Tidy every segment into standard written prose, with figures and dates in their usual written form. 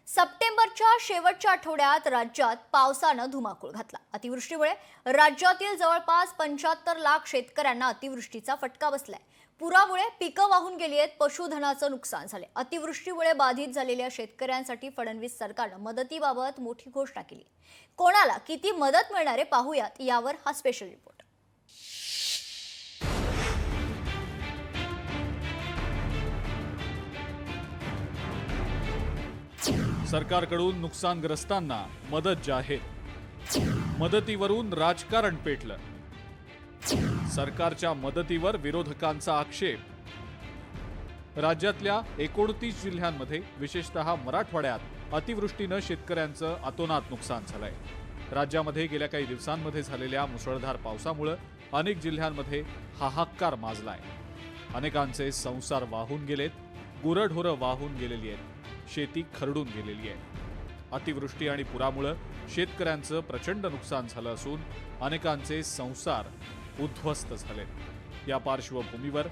सप्टेंबरच्या शेवटच्या आठवड्यात राज्यात पावसानं धुमाकूळ घातला। अतिवृष्टीमुळे राज्यातील जवळपास 75 लाख शेतकऱ्यांना अतिवृष्टीचा फटका बसलाय। पुरामुळे पिकं वाहून गेली आहेत, पशुधनाचं नुकसान झाले। अतिवृष्टीमुळे बाधित झालेल्या शेतकऱ्यांसाठी फडणवीस सरकारनं मदतीबाबत मोठी घोषणा केली। कोणाला किती मदत मिळणार आहे पाहूयात, यावर हा स्पेशल रिपोर्ट। सरकारकडून नुकसानग्रस्तांना मदत जाहीर। मदतीवरून राजकारण पेटलं। सरकारच्या मदतीवर विरोधकांचा आक्षेप। राज्यातल्या 29 जिल्ह्यांमध्ये विशेषतः मराठवाड्यात अतिवृष्टीनं शेतकऱ्यांचं अतोनात नुकसान झालंय। राज्यामध्ये गेल्या काही दिवसांमध्ये झालेल्या मुसळधार पावसामुळे अनेक जिल्ह्यांमध्ये हाहाकार माजलाय। अनेकांचे संसार वाहून गेलेत, गुरढोरं वाहून गेलेली आहेत, शेती खरडून गेलेली आहे। अतिवृष्टी आणि पुरामुळे शेतकऱ्यांचं प्रचंड नुकसान झालं असून अनेकांचे संसार उद्ध्वस्त झालेत। या पार्श्वभूमीवर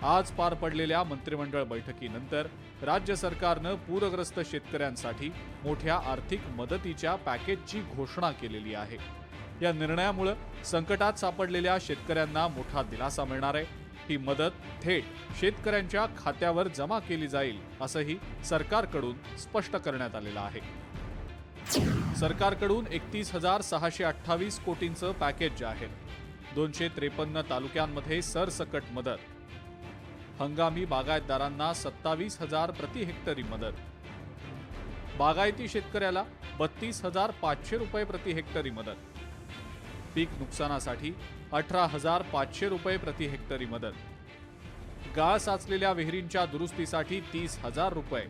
आज पार पडलेल्या मंत्रिमंडळ बैठकीनंतर राज्य सरकारनं पूरग्रस्त शेतकऱ्यांसाठी मोठ्या आर्थिक मदतीच्या पॅकेजची घोषणा केलेली आहे। या निर्णयामुळे संकटात सापडलेल्या शेतकऱ्यांना मोठा दिलासा मिळणार आहे। ही मदत थेट शेतकऱ्यांच्या खात्यावर जमा केली जाईल असंही सरकारकडून स्पष्ट करण्यात आलेलं आहे। सरकारकडून 31,628 कोटींचं पॅकेज जाहीर। 253 तालुक्यांमध्ये सरसकट मदत। हंगामी बागायतदारांना 27,000 प्रति हेक्टरी मदत। बागायती शेतकऱ्याला 32,500 रुपये प्रति हेक्टरी मदत। पीक नुकसानासाठी 18,500 रुपये प्रति हेक्टरी मदत। गाळ साचलेल्या विहिरींच्या दुरुस्तीसाठी 30,000 रुपये।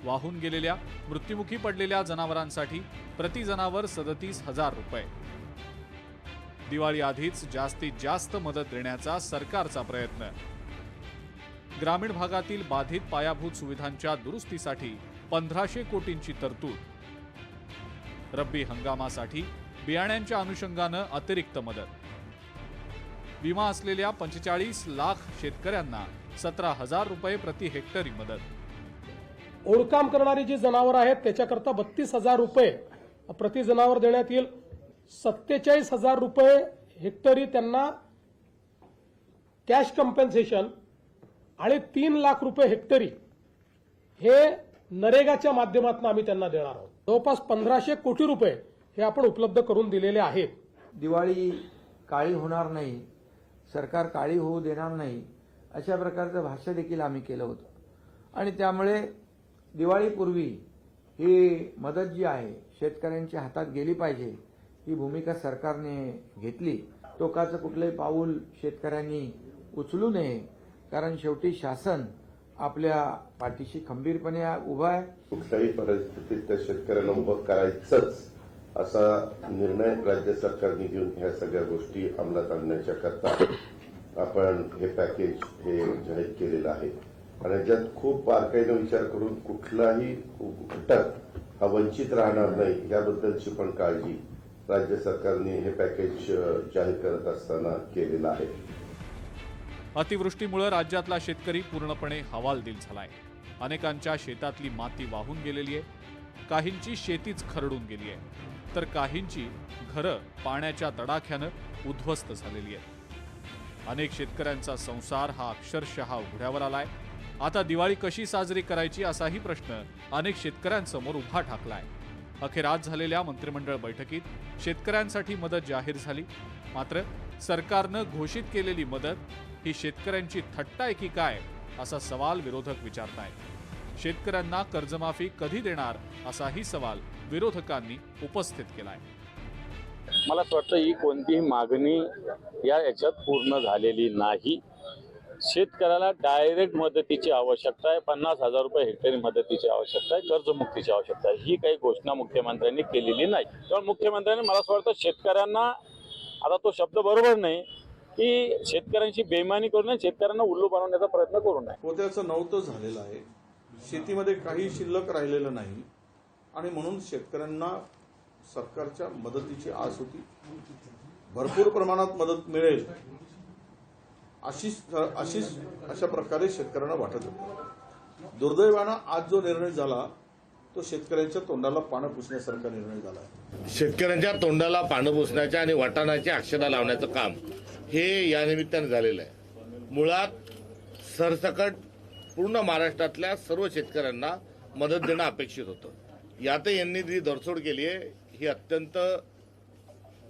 वाहून गेलेल्या मृत्युमुखी पडलेल्या जनावरांसाठी प्रति जनावर 37,000 रुपये। दिवाळी आधीच जास्तीत जास्त मदत देण्याचा सरकारचा प्रयत्न। ग्रामीण भागातील बाधित पायाभूत सुविधांच्या दुरुस्तीसाठी 1,500 कोटींची तरतूद। रब्बी हंगामासाठी बियाण्यांच्या अनुषंगानं अतिरिक्त मदत। विमा असलेल्या 45 लाख शेतकऱ्यांना 17,000 रुपये प्रति हेक्टरी मदत। ओढकाम करणारी जी जनावर आहेत त्याच्याकरता 32,000 रुपये प्रति जनावर देण्यात येईल। 47,000 रुपये हेक्टरी त्यांना कॅश कॉम्पेन्सेशन आणि 3 लाख रुपये हेक्टरी हे नरेगाच्या माध्यमातून आम्ही त्यांना देणार आहोत। जवळपास 1,500 कोटी रुपये हे आपण उपलब्ध करून दिलेले आहेत। दिवाळी काळी होणार नाही, सरकार काळी होऊ देणार नाही, अशा प्रकारचं भाष्य देखील आम्ही केलं होतं आणि त्यामुळे दिवाळीपूर्वी ही मदत जी आहे शेतकऱ्यांच्या हातात गेली पाहिजे ही भूमिका सरकारने घेतली। टोकाचं कुठलंही पाऊल शेतकऱ्यांनी उचलू नये, कारण शेवटी शासन आपल्या पाठीशी खंबीरपणे उभं आहे। कुठल्याही परिस्थितीत त्या शेतकऱ्यांना उभं करायचंच असा निर्णय राज्य सरकारने घेऊन ह्या सगळ्या गोष्टी अंमलात आणण्याच्या करता आपण हे पॅकेज हे जाहीर केलेलं आहे आणि याच्यात खूप बारकाईने विचार करून कुठलाही घटक हा वंचित राहणार नाही याबद्दलची पण काळजी राज्य सरकारने हे पॅकेज जाहीर करत असताना केलेलं आहे। अतिवृष्टीमुळे राज्यातला शेतकरी पूर्णपणे हवालदिल झालाय। अनेकांच्या शेतातली माती वाहून गेलेली आहे, काहींची शेतीच खरडून गेली आहे, तर काहींची घरं पाण्याच्या तडाख्यानं उद्ध्वस्त झालेली आहेत। अनेक शेतकऱ्यांचा संसार हा अक्षरशः उघड्यावर आलाय। आता दिवाळी कशी साजरी करायची असाही प्रश्न अनेक शेतकऱ्यांसमोर उभा ठाकलाय। अखेर आज झालेल्या मंत्रिमंडळ बैठकीत शेतकऱ्यांसाठी मदत जाहीर झाली। मात्र सरकारनं घोषित केलेली मदत ही शेतकऱ्यांची थट्टा आहे की काय, असा सवाल विरोधक विचारतायत। शेतकऱ्यांना कर्जमाफी कधी देणार असाही सवाल विरोधकांनी उपस्थित केलाय। मला असं वाटतं ही कोणतीही मागणी याच्यात पूर्ण झालेली नाही। शेतकऱ्याला डायरेक्ट मदतीची आवश्यकता आहे, 50,000 रुपये हेक्टरी मदतीची आवश्यकता आहे, कर्जमुक्तीची आवश्यकता आहे। ही काही घोषणा मुख्यमंत्र्यांनी केलेली नाही। त्यामुळे मुख्यमंत्र्यांनी मला असं वाटतं शेतकऱ्यांना, आता तो शब्द बरोबर नाही की शेतकऱ्यांची बेईमानी करू नये, शेतकऱ्यांना उल्लू बनवण्याचा प्रयत्न करू नये। पोत्याचं नव्हतं झालेलं आहे, शेतीमध्ये काही शिल्लक राहिलेलं नाही आणि म्हणून शेतकऱ्यांना सरकारच्या मदतीची आस होती। भरपूर प्रमाणात मदत मिळेल अशा प्रकारे शेतकऱ्यांना वाटत होतं। दुर्दैवानं आज जो निर्णय झाला तो शेतकऱ्यांच्या तोंडाला पानं पुसण्यासारखा निर्णय झाला आहे. शेतकऱ्यांच्या तोंडाला पानं पुसण्याच्या आणि वाटाणाची अक्षता लावण्याचं काम हे या निमित्तानं झालेलं आहे. मुळात सरसकट पूर्ण महाराष्ट्रातल्या सर्व शेतकऱ्यांना मदत देणं अपेक्षित होतं. यातही यांनी जी दरसोड केली आहे ही अत्यंत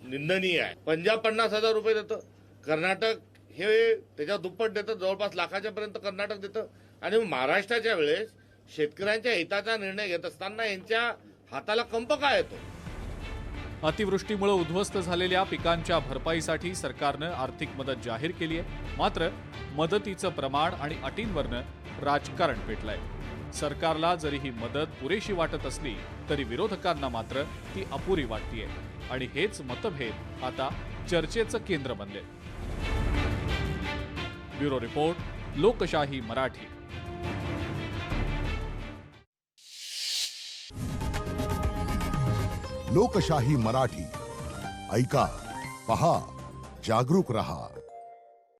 निंदनीय आहे. पंजाब 50,000 रुपये देतं, कर्नाटक हे त्याच्या दुप्पट देतं, जवळपास लाखाच्या पर्यंत कर्नाटक देतं. आणि महाराष्ट्राच्या वेळेस शेतकऱ्यांच्या हिताचा निर्णय घेत असताना यांच्या हाताला कंप काय येतो. अतिवृष्टीमुळे उद्ध्वस्त झालेल्या पिकांच्या भरपाईसाठी सरकारनं आर्थिक मदत जाहीर केली आहे. मात्र मदतीचं प्रमाण आणि अटींवरनं राजकारण पेटलंय. सरकारला जरी ही मदत पुरेशी वाटत असली तरी विरोधकांना मात्र ती अपुरी वाटतेय आणि हेच मतभेद आता चर्चेचं केंद्र बनले. ब्युरो रिपोर्ट, लोकशाही मराठी. लोकशाही मराठी ऐका, पहा, जागरूक रहा.